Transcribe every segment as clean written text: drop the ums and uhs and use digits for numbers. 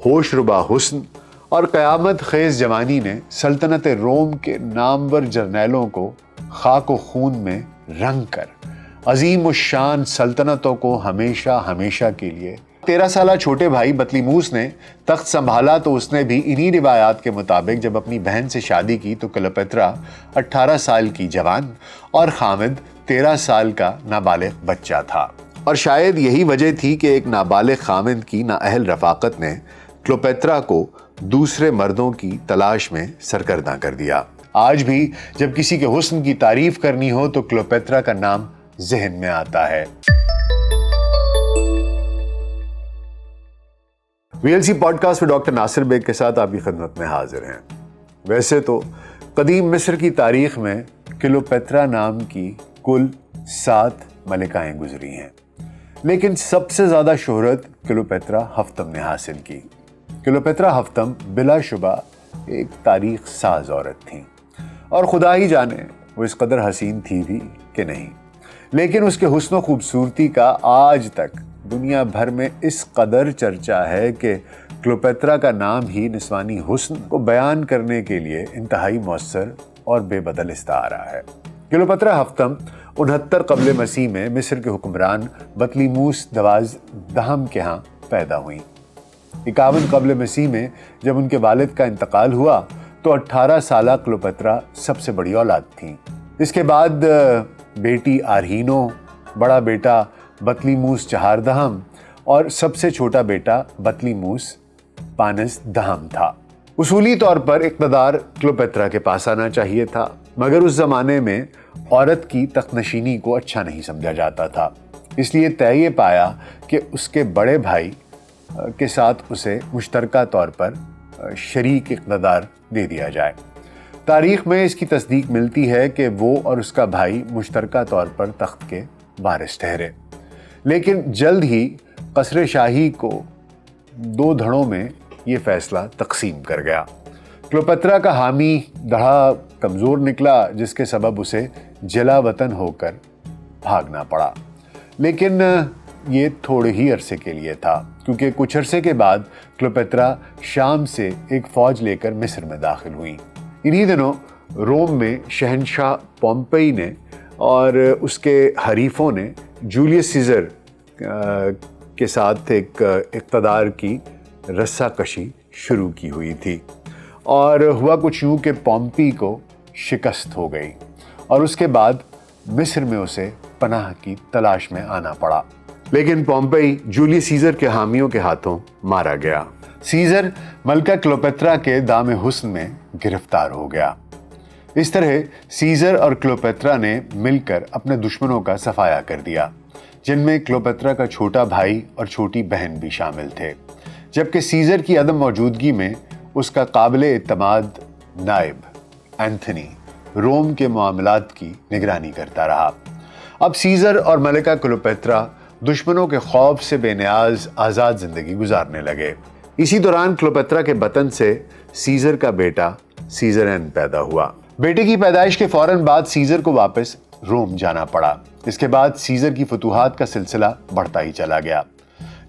ہوش ربا حسن اور قیامت خیز جوانی نے سلطنت روم کے نامور جرنیلوں کو خاک و خون میں رنگ کر عظیم الشان سلطنتوں کو ہمیشہ ہمیشہ کے لیے 13 سالہ چھوٹے بھائی بطلیموس نے تخت سنبھالا تو اس نے بھی انہی روایات کے مطابق جب اپنی بہن سے شادی کی تو کلیوپیٹرا 18 سال کی جوان اور خامد 13 سال کا نابالغ بچہ تھا، اور شاید یہی وجہ تھی کہ ایک نابالغ خامد کی نااہل رفاقت نے کلیوپیٹرا کو دوسرے مردوں کی تلاش میں سرگرداں کر دیا۔ آج بھی جب کسی کے حسن کی تعریف کرنی ہو تو کلیوپیٹرا کا نام ذہن میں آتا ہے۔ VLC پوڈ کاسٹ میں ڈاکٹر ناصر بیگ کے ساتھ آپ کی خدمت میں حاضر ہیں۔ ویسے تو قدیم مصر کی تاریخ میں کلیوپیٹرا نام کی کل 7 ملکائیں گزری ہیں، لیکن سب سے زیادہ شہرت کلیوپیٹرا ہفتم نے حاصل کی۔ کلیوپیٹرا ہفتم بلا شبہ ایک تاریخ ساز عورت تھیں، اور خدا ہی جانے وہ اس قدر حسین تھی بھی کہ نہیں، لیکن اس کے حسن و خوبصورتی کا آج تک دنیا بھر میں اس قدر چرچا ہے کہ کلیوپیٹرا کا نام ہی نسوانی حسن کو بیان کرنے کے لیے انتہائی مؤثر اور بے بدل استعارہ ہے۔ کلیوپیٹرا ہفتم 69 قبل مسیح میں مصر کے حکمران بطلیموس دوازدہم کے ہاں پیدا ہوئیں۔ 51 قبل مسیح میں جب ان کے والد کا انتقال ہوا تو 18 سالہ کلیوپیٹرا سب سے بڑی اولاد تھیں۔ اس کے بعد بیٹی آرہینو، بڑا بیٹا بطلیموس چہاردہم اور سب سے چھوٹا بیٹا بطلیموس 15 تھا۔ اصولی طور پر اقتدار کلیوپیٹرا کے پاس آنا چاہیے تھا، مگر اس زمانے میں عورت کی تخت نشینی کو اچھا نہیں سمجھا جاتا تھا، اس لیے طے یہ پایا کہ اس کے بڑے بھائی کے ساتھ اسے مشترکہ طور پر شریک اقتدار دے دیا جائے۔ تاریخ میں اس کی تصدیق ملتی ہے کہ وہ اور اس کا بھائی مشترکہ طور پر تخت کے وارث ٹھہرے، لیکن جلد ہی قصر شاہی کو 2 دھڑوں میں یہ فیصلہ تقسیم کر گیا۔ کلیوپیٹرا کا حامی دھڑا کمزور نکلا، جس کے سبب اسے جلا وطن ہو کر بھاگنا پڑا، لیکن یہ تھوڑے ہی عرصے کے لیے تھا، کیونکہ کچھ عرصے کے بعد کلیوپیٹرا شام سے ایک فوج لے کر مصر میں داخل ہوئی۔ انہی دنوں روم میں شہنشاہ پومپئی نے اور اس کے حریفوں نے جولیس سیزر کے ساتھ ایک اقتدار کی رسہ کشی شروع کی ہوئی تھی، اور ہوا کچھ یوں کہ پومپئی کو شکست ہو گئی اور اس کے بعد مصر میں اسے پناہ کی تلاش میں آنا پڑا، لیکن پومپئی جولیس سیزر کے حامیوں کے ہاتھوں مارا گیا۔ سیزر ملکہ کلیوپیٹرا کے دام حسن میں گرفتار ہو گیا۔ اس طرح سیزر اور کلیوپیٹرا نے مل کر اپنے دشمنوں کا صفایا کر دیا، جن میں کلیوپیٹرا کا چھوٹا بھائی اور چھوٹی بہن بھی شامل تھے، جبکہ سیزر کی عدم موجودگی میں اس کا قابل اعتماد نائب اینتھنی روم کے معاملات کی نگرانی کرتا رہا۔ اب سیزر اور ملکہ کلیوپیٹرا دشمنوں کے خوف سے بے نیاز آزاد زندگی گزارنے لگے۔ اسی دوران کلیوپیٹرا کے بطن سے سیزر کا بیٹا سیزرین پیدا ہوا۔ بیٹے کی پیدائش کے فوراً بعد سیزر کو واپس روم جانا پڑا۔ اس کے بعد سیزر کی فتوحات کا سلسلہ بڑھتا ہی چلا گیا۔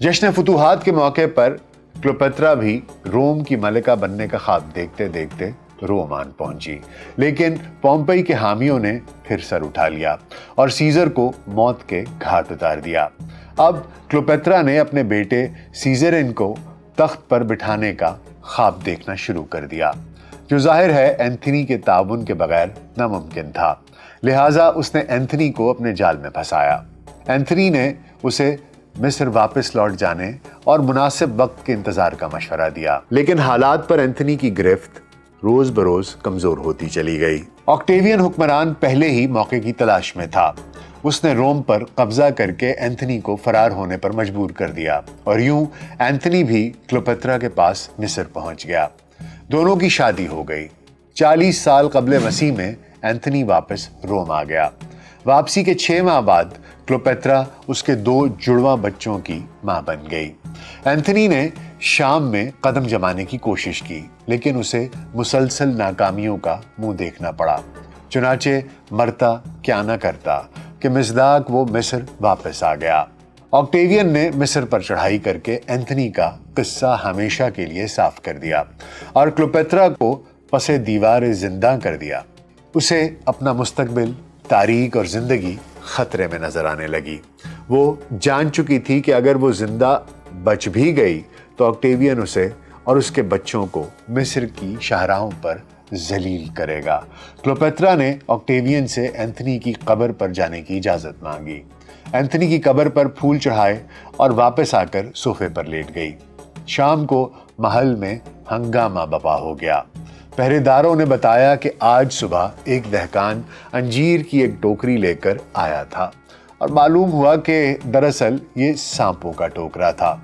جشن فتوحات کے موقع پر کلیوپیٹرا بھی روم کی ملکہ بننے کا خواب دیکھتے دیکھتے روم آن پہنچی، لیکن پومپئی کے حامیوں نے پھر سر اٹھا لیا اور سیزر کو موت کے گھاٹ اتار دیا۔ اب کلیوپیٹرا نے اپنے بیٹے سیزرین کو تخت پر بٹھانے کا خواب دیکھنا شروع کر دیا، جو ظاہر ہے اینتھنی کے تعاون کے بغیر ناممکن تھا، لہٰذا اس نے اینتھنی کو اپنے جال میں پھنسایا۔ اینتھنی نے اسے مصر واپس لوٹ جانے اور مناسب وقت کے انتظار کا مشورہ دیا، لیکن حالات پر اینتھنی کی گرفت روز بروز کمزور ہوتی چلی گئی۔ آکٹیوین حکمران پہلے ہی موقع کی تلاش میں تھا۔ اس نے روم پر قبضہ کر کے اینتھنی کو فرار ہونے پر مجبور کر دیا، اور یوں اینتھنی بھی کلیوپیٹرا کے پاس مصر پہنچ گیا۔ دونوں کی شادی ہو گئی۔ 40 سال قبل مسیح میں اینتھنی واپس روم آ گیا۔ واپسی کے 6 ماہ بعد کلیوپیٹرا اس کے 2 جڑواں بچوں کی ماں بن گئی۔ اینتھنی نے شام میں قدم جمانے کی کوشش کی، لیکن اسے مسلسل ناکامیوں کا منہ دیکھنا پڑا۔ چنانچہ مرتا کیا نہ کرتا کہ مصداق وہ مصر واپس آ گیا۔ آکٹیوین نے مصر پر چڑھائی کر کے اینتھنی کا قصہ ہمیشہ کے لیے صاف کر دیا اور کلیوپیٹرا کو پس دیوار زندہ کر دیا۔ اسے اپنا مستقبل، تاریخ اور زندگی خطرے میں نظر آنے لگی۔ وہ جان چکی تھی کہ اگر وہ زندہ بچ بھی گئی تو آکٹیوین اسے اور اس کے بچوں کو مصر کی شاہراہوں پر ذلیل کرے گا۔ کلیوپیٹرا نے آکٹیوین سے اینتھنی کی قبر پر جانے کی اجازت مانگی۔ اینتھنی کی قبر پر پھول چڑھائے اور واپس آ کر صوفے پر لیٹ گئی۔ شام کو محل میں ہنگامہ برپا ہو گیا۔ پہرے داروں نے بتایا کہ آج صبح ایک دہقان انجیر کی ایک ٹوکری لے کر آیا تھا اور معلوم ہوا کہ دراصل یہ سانپوں کا ٹوکرا تھا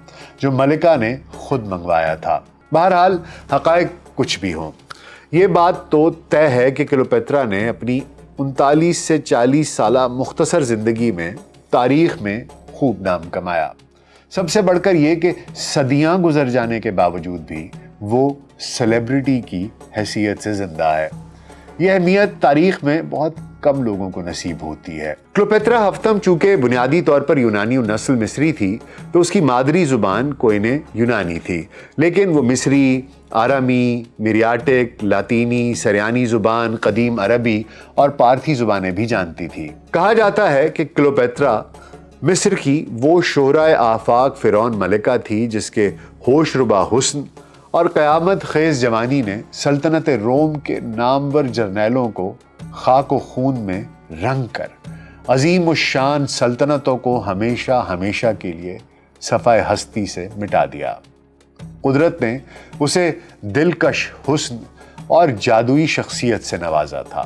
جو ملکہ نے خود منگوایا تھا۔ بہرحال حقائق کچھ بھی ہوں، یہ بات تو طے ہے کہ کلیوپیٹرا نے اپنی 39 سے 40 سالہ مختصر زندگی میں تاریخ میں خوب نام کمایا۔ سب سے بڑھ کر یہ کہ صدیاں گزر جانے کے باوجود بھی وہ سیلیبریٹی کی حیثیت سے زندہ ہے۔ یہ اہمیت تاریخ میں بہت کم لوگوں کو نصیب ہوتی ہے۔ کلیوپیٹرا ہفتم چونکہ بنیادی طور پر یونانی نسل مصری تھی تو اس کی مادری زبان کوئنے یونانی تھی، لیکن وہ مصری، آرامی، میریاٹک، لاطینی، سریانی زبان، قدیم عربی اور پارتھی زبانیں بھی جانتی تھی۔ کہا جاتا ہے کہ کلیوپیٹرا مصر کی وہ شہرائے آفاق فرعون ملکہ تھی جس کے ہوش ربا حسن اور قیامت خیز جوانی نے سلطنت روم کے نامور جرنیلوں کو خاک و خون میں رنگ کر عظیم الشان سلطنتوں کو ہمیشہ ہمیشہ کے لیے صفائے ہستی سے مٹا دیا۔ قدرت نے اسے دلکش حسن اور جادوئی شخصیت سے نوازا تھا،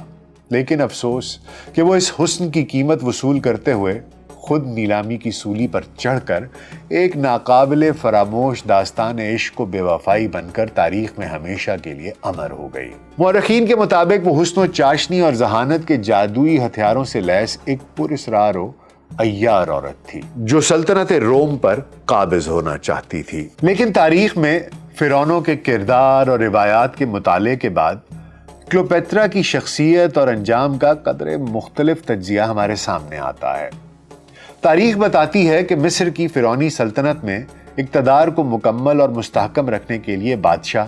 لیکن افسوس کہ وہ اس حسن کی قیمت وصول کرتے ہوئے خود نیلامی کی سولی پر چڑھ کر ایک ناقابل فراموش داستان عشق و بے وفائی بن کر تاریخ میں ہمیشہ کے لیے امر ہو گئی۔ مورخین کے مطابق وہ حسن و چاشنی اور ذہانت کے جادوئی ہتھیاروں سے لیس ایک پراسرار و عیار عورت تھی جو سلطنت روم پر قابض ہونا چاہتی تھی۔ لیکن تاریخ میں فرعونوں کے کردار اور روایات کے مطالعے کے بعد کلیوپیٹرا کی شخصیت اور انجام کا قدرے مختلف تجزیہ ہمارے سامنے آتا ہے۔ تاریخ بتاتی ہے کہ مصر کی فرعونی سلطنت میں اقتدار کو مکمل اور مستحکم رکھنے کے لیے بادشاہ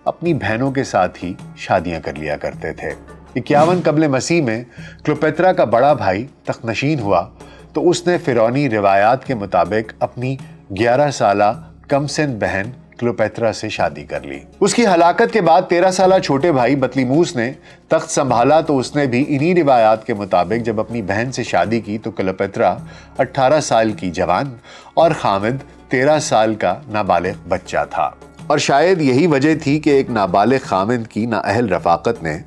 اپنی بہنوں کے ساتھ ہی شادیاں کر لیا کرتے تھے۔ 51 قبل مسیح میں کلیوپیٹرا کا بڑا بھائی تخت نشین ہوا تو اس نے فرعونی روایات کے مطابق اپنی 11 سالہ کم سن بہن کلیوپیٹرا سے شادی کر لی۔ اس کی ہلاکت کے بعد 13 سالہ چھوٹے بھائی بطلیموس نے تخت سنبھالا تو اس نے بھی انہی روایات کے مطابق جب اپنی بہن سے شادی کی تو کلیوپیٹرا 18 سال کی جوان اور خامد 13 سال کا نابالغ بچہ تھا، اور شاید یہی وجہ تھی کہ ایک نابالغ خامد کی نااہل رفاقت نے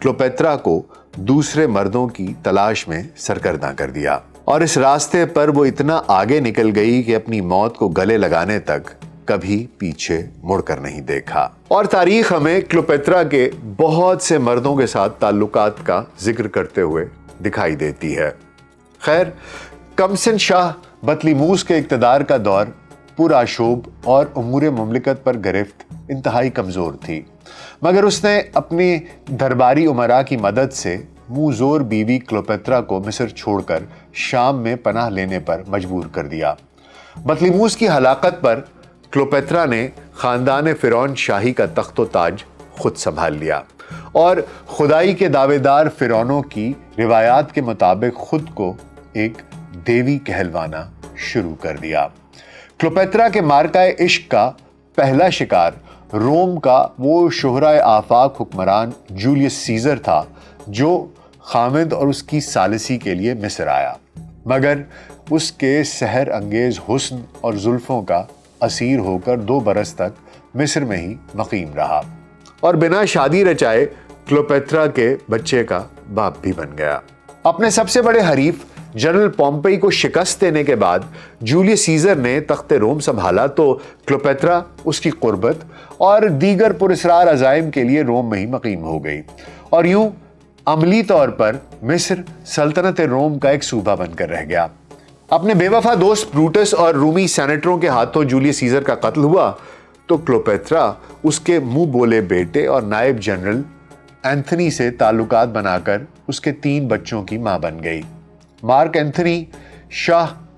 کلیوپیٹرا کو دوسرے مردوں کی تلاش میں سرگرداں کر دیا، اور اس راستے پر وہ اتنا آگے نکل گئی کہ اپنی موت کو گلے لگانے تک کبھی پیچھے مڑ کر نہیں دیکھا۔ اور تاریخ ہمیں کلیوپیٹرا کے بہت سے مردوں کے ساتھ تعلقات کا ذکر کرتے ہوئے دکھائی دیتی ہے۔ خیر، کمسن شاہ بطلیموس کے اقتدار کا دور پرآشوب اور امور مملکت پر گرفت انتہائی کمزور تھی، مگر اس نے اپنی درباری امراء کی مدد سے منہ زور بیوی کلیوپیٹرا کو مصر چھوڑ کر شام میں پناہ لینے پر مجبور کر دیا۔ بطلیموس کی ہلاکت پر کلیوپیٹرا نے خاندان فرعون شاہی کا تخت و تاج خود سنبھال لیا اور خدائی کے دعوے دار فرعونوں کی روایات کے مطابق خود کو ایک دیوی کہلوانا شروع کر دیا۔ کلیوپیٹرا کے مارکہ عشق کا پہلا شکار روم کا وہ شہرائے آفاق حکمران جولیس سیزر تھا جو خامد اور اس کی ثالثی کے لیے مصر آیا، مگر اس کے سحر انگیز حسن اور زلفوں کا اسیر ہو کر 2 برس تک مصر میں ہی مقیم رہا اور بنا شادی رچائے کلیوپیٹرا کے بچے کا باپ بھی بن گیا۔ اپنے سب سے بڑے حریف جنرل پومپئی کو شکست دینے کے بعد جولیس سیزر نے تخت روم سنبھالا تو کلیوپیٹرا اس کی قربت اور دیگر پراسرار عزائم کے لیے روم میں ہی مقیم ہو گئی، اور یوں عملی طور پر مصر سلطنت روم کا ایک صوبہ بن کر رہ گیا۔ اپنے بے وفا دوست بروٹس اور رومی سینیٹروں کے ہاتھوں جولیس سیزر کا قتل ہوا تو کلیوپیٹرا اس کے منہ بولے بیٹے اور نائب جنرل اینتھنی سے تعلقات بنا کر اس کے 3 بچوں کی ماں بن گئی۔ مارک اینتھنی شاہ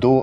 2